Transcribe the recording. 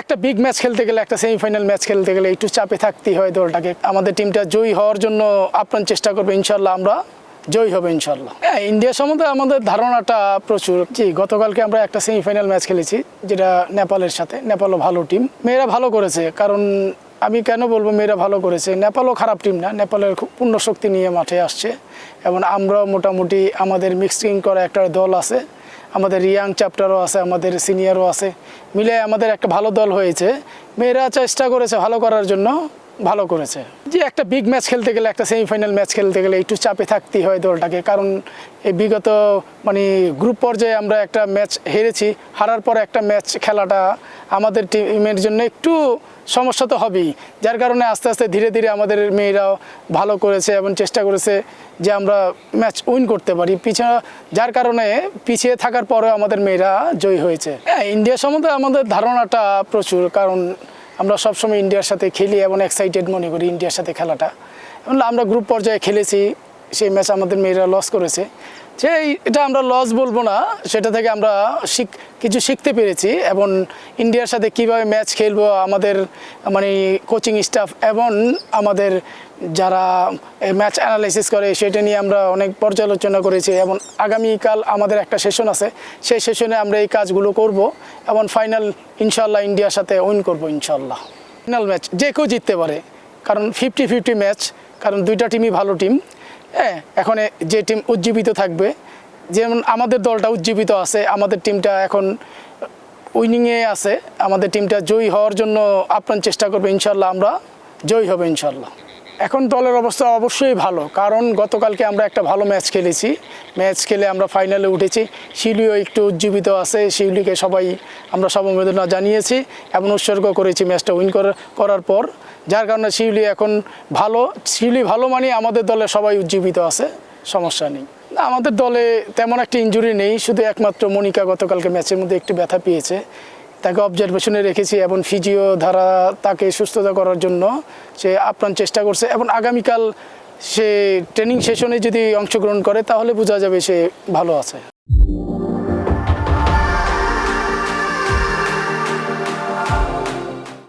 একটা big match খেলতে গেলে, একটা সেমিফাইনাল ম্যাচ খেলতে গেলে একটু চাপে থাকতেই হয় দলটাকে। আমাদের টিমটা জয়ী হওয়ার জন্য আপ্রাণ চেষ্টা করবে, ইনশাল্লাহ আমরা জয়ী হবে ইনশাল্লাহ। হ্যাঁ, ইন্ডিয়া সম্বন্ধে আমাদের ধারণাটা প্রচুর। গতকালকে আমরা একটা সেমিফাইনাল ম্যাচ খেলেছি, যেটা নেপালের সাথে। নেপালও ভালো টিম, মেয়েরা ভালো করেছে। কারণ আমি কেন বলবো মেয়েরা ভালো করেছে, নেপালও খারাপ টিম না, নেপালের খুব পূর্ণ শক্তি নিয়ে মাঠে আসছে। এবং আমরাও মোটামুটি আমাদের মিক্সিং করা একটা দল আছে, আমাদের ইয়াং চ্যাপ্টারও আছে, আমাদের সিনিয়রও আছে, মিলে আমাদের একটা ভালো দল হয়েছে। মেয়েরা চেষ্টা করেছে ভালো করার জন্য, ভালো করেছে। একটা বিগ ম্যাচ খেলতে গেলে, একটা সেমিফাইনাল ম্যাচ খেলতে গেলে একটু চাপে থাকতেই হয় দলটাকে। কারণ এই বিগত গ্রুপ পর্যায়ে আমরা একটা ম্যাচ হেরেছি, হারার পর একটা ম্যাচ খেলাটা আমাদের টিমের জন্য একটু সমস্যা তো হবেই। যার কারণে আস্তে আস্তে ধীরে ধীরে আমাদের মেয়েরাও ভালো করেছে এবং চেষ্টা করেছে যে আমরা ম্যাচ উইন করতে পারি। যার কারণে পিছিয়ে থাকার পরেও আমাদের মেয়েরা জয়ী হয়েছে। হ্যাঁ, ইন্ডিয়া সম্বন্ধে আমাদের ধারণাটা প্রচুর। কারণ আমরা সবসময় ইন্ডিয়ার সাথে খেলি এবং এক্সাইটেড মনে করি ইন্ডিয়ার সাথে খেলাটা। এবং আমরা গ্রুপ পর্যায়ে খেলেছি, সেই ম্যাচ আমাদের মেয়েরা লস করেছে। এটা আমরা লস বলবো না, সেটা থেকে আমরা কিছু শিখতে পেরেছি। এবং ইন্ডিয়ার সাথে কিভাবে ম্যাচ খেলবো, আমাদের কোচিং স্টাফ এবং আমাদের যারা ম্যাচ অ্যানালাইসিস করে, সেটা নিয়ে আমরা অনেক পর্যালোচনা করেছি। এবং আগামীকাল আমাদের একটা সেশন আছে, সেই সেশনে আমরা এই কাজগুলো করব এবং ফাইনাল ইনশাল্লাহ ইন্ডিয়ার সাথে উইন করব ইনশাল্লাহ। ফাইনাল ম্যাচ যে কেউ জিততে পারে, কারণ 50-50 ম্যাচ, কারণ দুইটা টিমই ভালো টিম। হ্যাঁ, এখন যে টিম উজ্জীবিত থাকবে, যেমন আমাদের দলটা উজ্জীবিত আছে, আমাদের টিমটা এখন উইনিংয়ে আছে, আমাদের টিমটা জয়ী হওয়ার জন্য আপ্রাণ চেষ্টা করবে, ইনশাল্লাহ আমরা জয়ী হবে ইনশাল্লাহ। এখন দলের অবস্থা অবশ্যই ভালো, কারণ গতকালকে আমরা একটা ভালো ম্যাচ খেলেছি। ম্যাচ খেলে আমরা ফাইনালে উঠেছি। শিউলিও একটু উজ্জীবিত আছে, শিউলিকে সবাই আমরা সমবেদনা জানিয়েছি এবং উৎসর্গ করেছি ম্যাচটা উইন করার পর। যার কারণে শিউলি এখন ভালো, শিউলি ভালো মানে আমাদের দলে সবাই উজ্জীবিত আছে, সমস্যা নেই। আমাদের দলে তেমন একটা ইনজুরি নেই, শুধু একমাত্র মনিকা গতকালকে ম্যাচের মধ্যে একটু ব্যথা পেয়েছে, তাকে অবজারভেশনে রেখেছি এবং ফিজিও দ্বারা তাকে সুস্থতা করার জন্য সে আপ্রাণ চেষ্টা করছে। এবং আগামীকাল সে ট্রেনিং সেশনে যদি অংশগ্রহণ করে তাহলে বোঝা যাবে সে ভালো আছে।